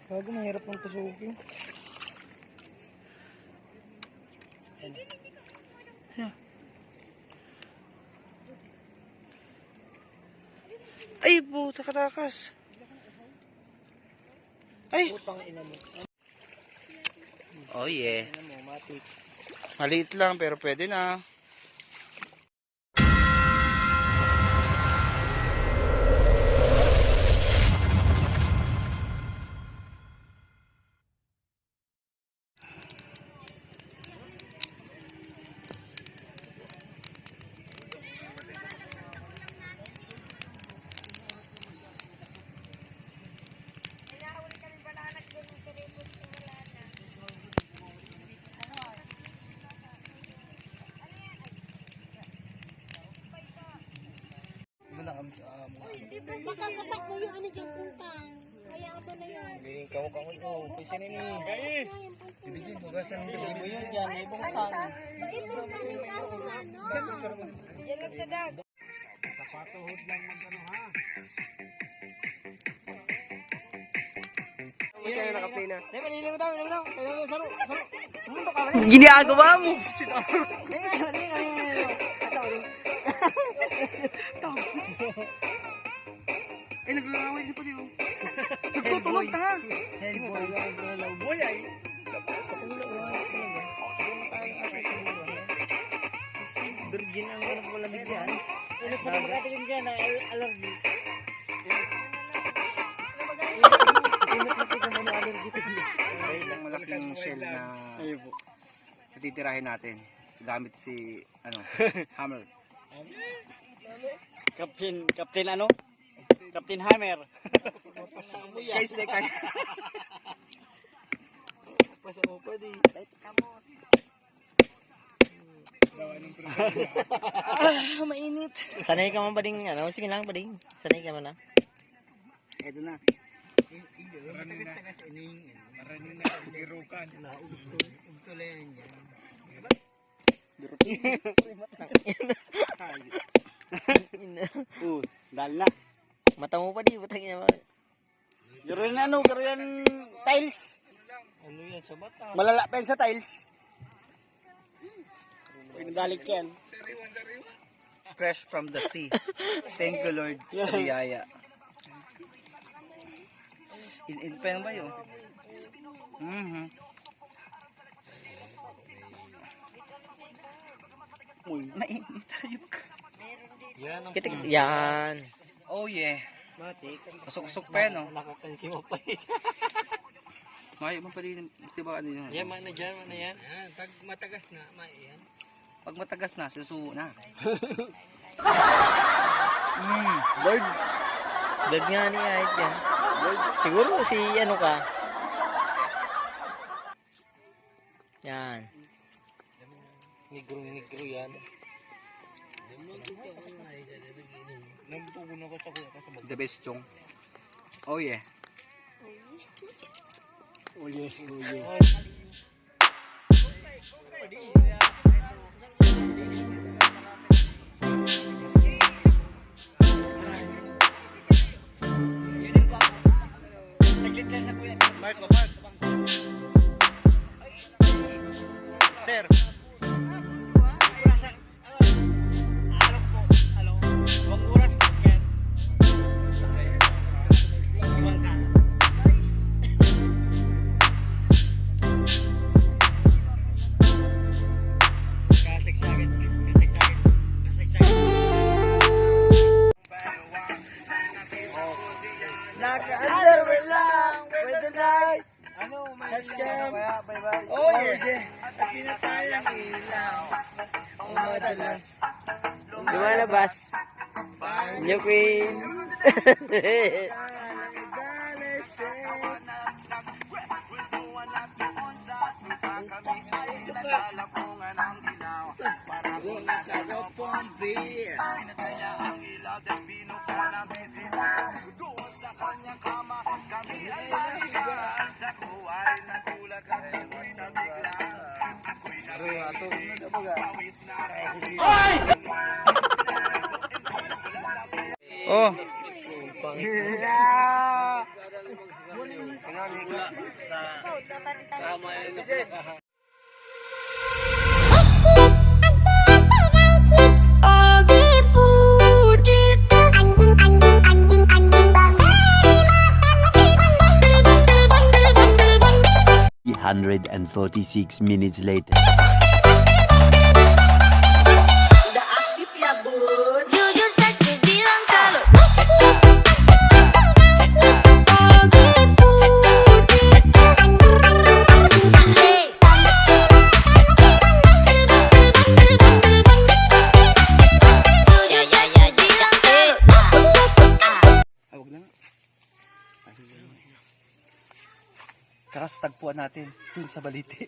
Bago mahirap ng pasukin. Yeah. Ay, puta katakas. Ay! Putang ina mo. Oh yeah. Maliit lang pero pwede na. Makakapat mo yung ano dyan puntang. Kaya mo na yan. Hindi, kamu ito. Pisa nini. Ibigin, hugasan ng gabi mo yun dyan. May bungkan. So ito na rin kaso na ano. Yan lang sa dag. Sapatohod lang magano ha. Kasi na nakaplay na. Dahil manili mo daw. Saro. Ginagawa mo! Ay, naglalaway niyo pa diyo. Nagtutulog ka ha! Hellboy ay. Virgin ang mga malamig yan. Ilos mo makatilim dyan na allergy. Ang malaking shell na titirahin natin. Gamit si, hammer. Captain ano? Captain Hammer. Guys, like kaya. Pasama pa di. Mainit. Sanay ka man ba ding ano? Sige lang ba ding? Sanay ka man na? Eto na. Maranin na irukan. Ugtulen yan. Dahil na. Mata mo pa di, butang ina mo. Garo yan tiles. Ano yan sa mata? Malala pa yan sa tiles. Pinagalik yan. Fresh from the sea. Thank you Lord sa biyaya. In pa yan ba yun? Mainit tayo ka. Yan. Oh yeah. Pasok-usok pa yan, oh. Nakakansi mo pa eh. May mo pa din, diba ano yun? Yan, mana dyan, mana yan. Pag matagas na, yan. Pag matagas na, susuo na. Bird. Bird nga ni Ayos yan. Bird. Siguro si ano ka. Yan. Negro yan. The best chong. Oh yeah. Oh yeah, oh yeah. Mark. Sir. Naka-underwear lang for the night. Bye-bye. Oh yeah. Pinatayang ilaw. Madalas. Lumalabas. New Queen. Oh. Ikaw, dapat itayo. And 46 minutes later. Jujur saja bilang kalau Huwag na. Tara sa tagpuan natin dun sa Balite.